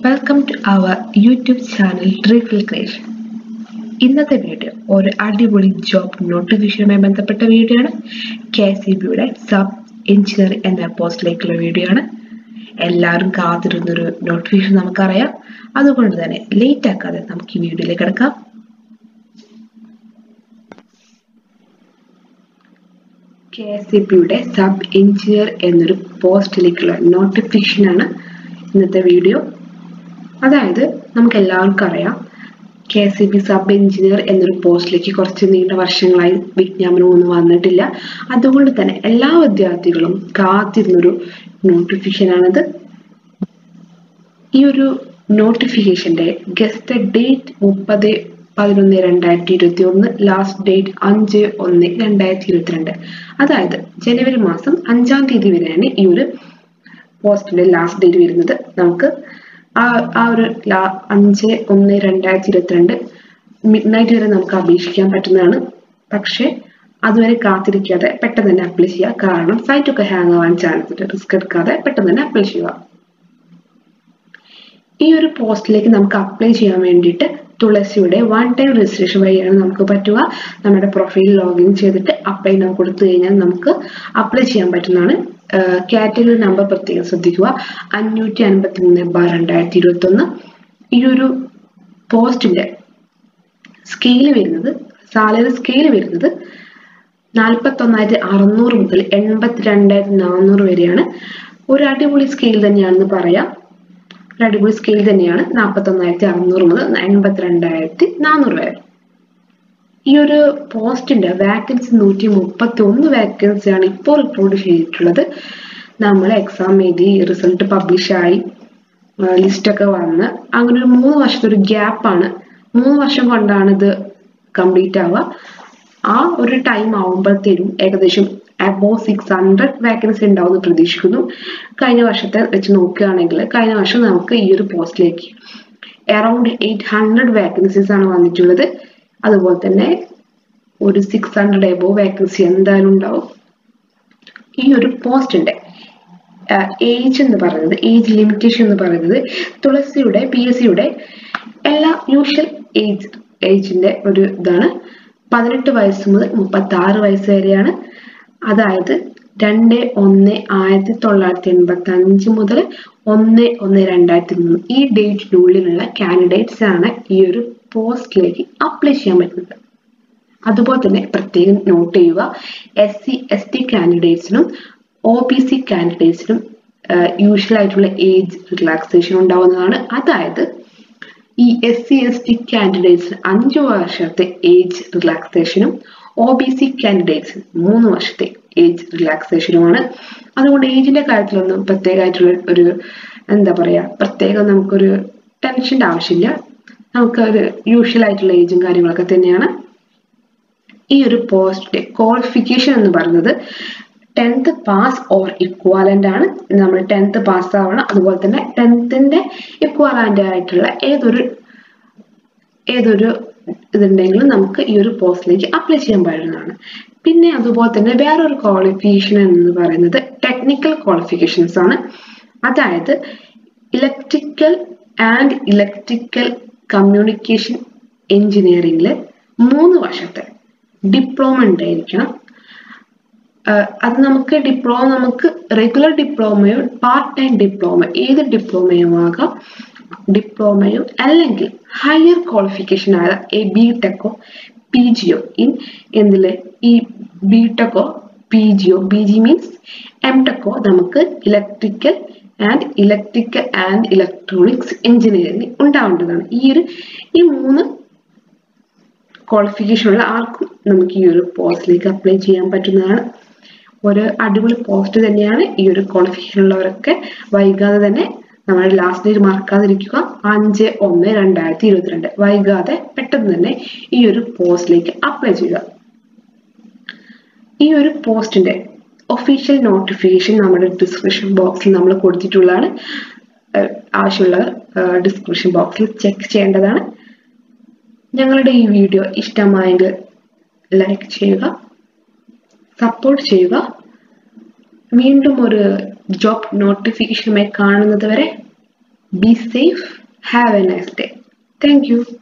Welcome to our YouTube channel Refill Creation. ഇന്നത്തെ video ഒരു അടിപൊളി ജോബ് നോട്ടിഫിക്കേഷനുമായി ബന്ധപ്പെട്ട വീഡിയോ ആണ്. KCBയുടെ സബ് എഞ്ചിനീയർ എന്ന പോസ്റ്റിലേക്കുള്ള വീഡിയോ ആണ്. എല്ലാവരും കാത്തിരുന്നൊരു നോട്ടിഫിക്കേഷൻ നമുക്കറിയാം. അതുകൊണ്ട് തന്നെ ലേറ്റ് ആക്കാതെ നമുക്ക് ഈ വീഡിയോയിലേക്ക് കിടക്കാം. KCBയുടെ സബ് എഞ്ചിനീയർ എന്നൊരു പോസ്റ്റിലേക്കുള്ള നോട്ടിഫിക്കേഷൻ ആണ് ഇന്നത്തെ വീഡിയോ. അതായത് നമുക്ക് എല്ലാവർക്കും അറിയാം KCB സബ് എഞ്ചിനീയർ എന്നൊരു പോസ്റ്റിലേക്ക് കുറച്ച് നീണ്ട വർഷങ്ങളായി വിജ്ഞാപനമൊന്നും വന്നിട്ടില്ല. അതുകൊണ്ട് തന്നെ എല്ലാ വിദ്യാർത്ഥികളും കാത്തിരുന്നൊരു നോട്ടിഫിക്കേഷനാണിത്. ഈ ഒരു നോട്ടിഫിക്കേഷന്റെ ഗസ്റ്റഡ് ഡേറ്റ് 30/11/2021, ലാസ്റ്റ് ഡേറ്റ് 5/1/2022. അതായത് ജനുവരി മാസം 5-ാം തീയതി വരെയാണ് ഈ ഒരു പോസ്റ്റിന്റെ ലാസ്റ്റ് ഡേറ്റ് വരുന്നത്. നമുക്ക് ആ ഒരു 5/1/2022 മിഡ്നൈറ്റ് വരെ നമുക്ക് അപേക്ഷിക്കാൻ പറ്റുന്നതാണ്. പക്ഷെ അതുവരെ കാത്തിരിക്കാതെ പെട്ടെന്ന് തന്നെ അപ്ലൈ ചെയ്യുക. കാരണം സൈറ്റൊക്കെ ഹാങ് ആവാൻ ചാൻസ് ഉണ്ട്. റിസ്ക് എടുക്കാതെ പെട്ടെന്ന് തന്നെ അപ്ലൈ ചെയ്യുക. ഈ ഒരു പോസ്റ്റിലേക്ക് നമുക്ക് അപ്ലൈ ചെയ്യാൻ വേണ്ടിയിട്ട് തുളസിയുടെ 1 ടൈം രജിസ്ട്രേഷൻ വഴിയാണ് നമുക്ക് പറ്റുക. നമ്മുടെ പ്രൊഫൈൽ ലോഗിൻ ചെയ്തിട്ട് അപ്ലൈ നൗ കൊടുത്തു കഴിഞ്ഞാൽ നമുക്ക് അപ്ലൈ ചെയ്യാൻ പറ്റുന്നതാണ്. കാറ്റഗറി നമ്പർ പ്രത്യേകം ശ്രദ്ധിക്കുക, 553/2021. ഈ ഒരു പോസ്റ്റിന്റെ സ്കെയിൽ വരുന്നത്, സാലറി സ്കെയിൽ വരുന്നത് 41,600 മുതൽ 82,400 വരെയാണ്. ഒരു അടിപൊളി സ്കെയിൽ തന്നെയാണെന്ന് പറയാം. ഒരു അടിപൊളി സ്കെയിൽ തന്നെയാണ് 41,600 മുതൽ 82,400 വരെ. ഈ ഒരു പോസ്റ്റിന്റെ വാക്കൻസി 131 വാക്കൻസിയാണ് ഇപ്പോൾ റിപ്പോർട്ട് ചെയ്തിട്ടുള്ളത്. നമ്മൾ എക്സാം എഴുതി റിസൾട്ട് പബ്ലിഷായി ലിസ്റ്റൊക്കെ വന്ന് അങ്ങനെ ഒരു 3 വർഷത്തെ ഒരു ഗ്യാപ്പാണ്. 3 വർഷം കൊണ്ടാണ് ഇത് കംപ്ലീറ്റ് ആവുക. ആ ഒരു ടൈം ആവുമ്പോഴത്തേനും ഏകദേശം അബോവ് 600 വാക്കൻസി ഉണ്ടാവും എന്ന് പ്രതീക്ഷിക്കുന്നു. കഴിഞ്ഞ വർഷത്തെ വെച്ച് നോക്കുകയാണെങ്കിൽ കഴിഞ്ഞ വർഷം നമുക്ക് ഈ ഒരു പോസ്റ്റിലേക്ക് അറൌണ്ട് 800 വാക്കൻസീസ് ആണ് വന്നിട്ടുള്ളത്. അതുപോലെ തന്നെ ഒരു 600 എബോവ് വാക്കൻസി എന്തായാലും ഉണ്ടാവും. ഈ ഒരു പോസ്റ്റിന്റെ ഏജ് എന്ന് പറയുന്നത്, ഏജ് ലിമിറ്റേഷൻ എന്ന് പറയുന്നത് തുളസിയുടെ PSCയുടെ എല്ലാ യൂഷ്വൽ ഏജിന്റെ ഒരു ഇതാണ്. 18 വയസ്സ് മുതൽ 36 വയസ്സ് വരെയാണ്. അതായത് 2/1/1985 മുതൽ 1/1/2003 ഈ ഡേറ്റിനുള്ളിലുള്ള കാൻഡിഡേറ്റ്സ് ആണ് ഈ ഒരു പോസ്റ്റിലേക്ക് അപ്ലൈ ചെയ്യാൻ പറ്റുന്നത്. അതുപോലെ തന്നെ പ്രത്യേകം നോട്ട് ചെയ്യുക, SC ST കാൻഡിഡേറ്റ്സിനും OBC കാൻഡിഡേറ്റ്സിനും യൂഷ്വൽ ആയിട്ടുള്ള ഏജ് റിലാക്സേഷൻ ഉണ്ടാവുന്നതാണ്. അതായത് ഈ SC ST കാൻഡിഡേറ്റ്സിന് 5 വർഷത്തെ ഏജ് റിലാക്സേഷനും OBC കാൻഡിഡേറ്റ്സ് 3 വർഷത്തെ ഏജ് റിലാക്സേഷനുമാണ്. അതുകൊണ്ട് ഏജിന്റെ കാര്യത്തിലൊന്നും പ്രത്യേകമായിട്ടുള്ള ഒരു എന്താ പറയാ, പ്രത്യേകം നമുക്കൊരു ടെൻഷന്റെ ആവശ്യമില്ല. നമുക്ക് ഒരു യൂഷ്വൽ ആയിട്ടുള്ള ഏജും കാര്യങ്ങളൊക്കെ തന്നെയാണ്. ഈ ഒരു പോസ്റ്റിന്റെ ക്വാളിഫിക്കേഷൻ എന്ന് പറയുന്നത് 10th പാസ് ഓർ ഇക്വാലന്റ് ആണ്. നമ്മൾ 10th പാസ് ആവണം. അതുപോലെ തന്നെ 10th ഇക്വാലന്റ് ആയിട്ടുള്ള ഏതൊരു ഇതുണ്ടെങ്കിലും നമുക്ക് ഈ ഒരു പോസ്റ്റിലേക്ക് അപ്ലൈ ചെയ്യാൻ പറ്റുന്നതാണ്. പിന്നെ അതുപോലെ തന്നെ വേറൊരു ക്വാളിഫിക്കേഷൻ എന്ന് പറയുന്നത് ടെക്നിക്കൽ ക്വാളിഫിക്കേഷൻസ് ആണ്. അതായത് ഇലക്ട്രിക്കൽ ആൻഡ് ഇലക്ട്രിക്കൽ കമ്മ്യൂണിക്കേഷൻ എഞ്ചിനീയറിംഗിൽ 3 വർഷത്തെ ഡിപ്ലോമ ഉണ്ടായിരിക്കണം. അത് നമുക്ക് റെഗുലർ ഡിപ്ലോമയോ പാർട്ട് ടൈം ഡിപ്ലോമ ഏത് ഡിപ്ലോമയും ആകാം. ഡിപ്ലോമയോ അല്ലെങ്കിൽ ഹയർ ക്വാളിഫിക്കേഷൻ ആയ BTechോ PGയോ എന്തില് ഈ BTechോ PGയോ BG മീൻസ് MTechോ നമുക്ക് ഇലക്ട്രിക്കൽ ആൻഡ് ഇലക്ട്രോണിക്സ് എഞ്ചിനീയറിംഗ് ഉണ്ടാവേണ്ടതാണ്. ഈ 3 ക്വാളിഫിക്കേഷനുള്ള ആർക്കും നമുക്ക് ഈ ഒരു പോസ്റ്റിലേക്ക് അപ്ലൈ ചെയ്യാൻ പറ്റുന്നതാണ്. ഒരു അടിപൊളി പോസ്റ്റ് തന്നെയാണ്. ഈ ഒരു ക്വാളിഫിക്കേഷൻ ഉള്ളവരൊക്കെ വൈകാതെ തന്നെ നമ്മുടെ ലാസ്റ്റ് ഡേറ്റ് മറക്കാതിരിക്കുക, 5/1/2022. വൈകാതെ പെട്ടെന്ന് തന്നെ ഈ ഒരു പോസ്റ്റിലേക്ക് അപ്ലൈ ചെയ്യുക. ഈ ഒരു പോസ്റ്റിന്റെ ഒഫീഷ്യൽ നോട്ടിഫിക്കേഷൻ നമ്മുടെ ഡിസ്ക്രിപ്ഷൻ ബോക്സിൽ നമ്മൾ കൊടുത്തിട്ടുള്ളതാണ്. ആവശ്യമുള്ളവർ ഡിസ്ക്രിപ്ഷൻ ബോക്സിൽ ചെക്ക് ചെയ്യേണ്ടതാണ്. ഞങ്ങളുടെ ഈ വീഡിയോ ഇഷ്ടമായെങ്കിൽ ലൈക്ക് ചെയ്യുക, സപ്പോർട്ട് ചെയ്യുക. വീണ്ടും ഒരു job notification may കാണുന്നത് വരെ Be safe. Have a nice day. Thank you.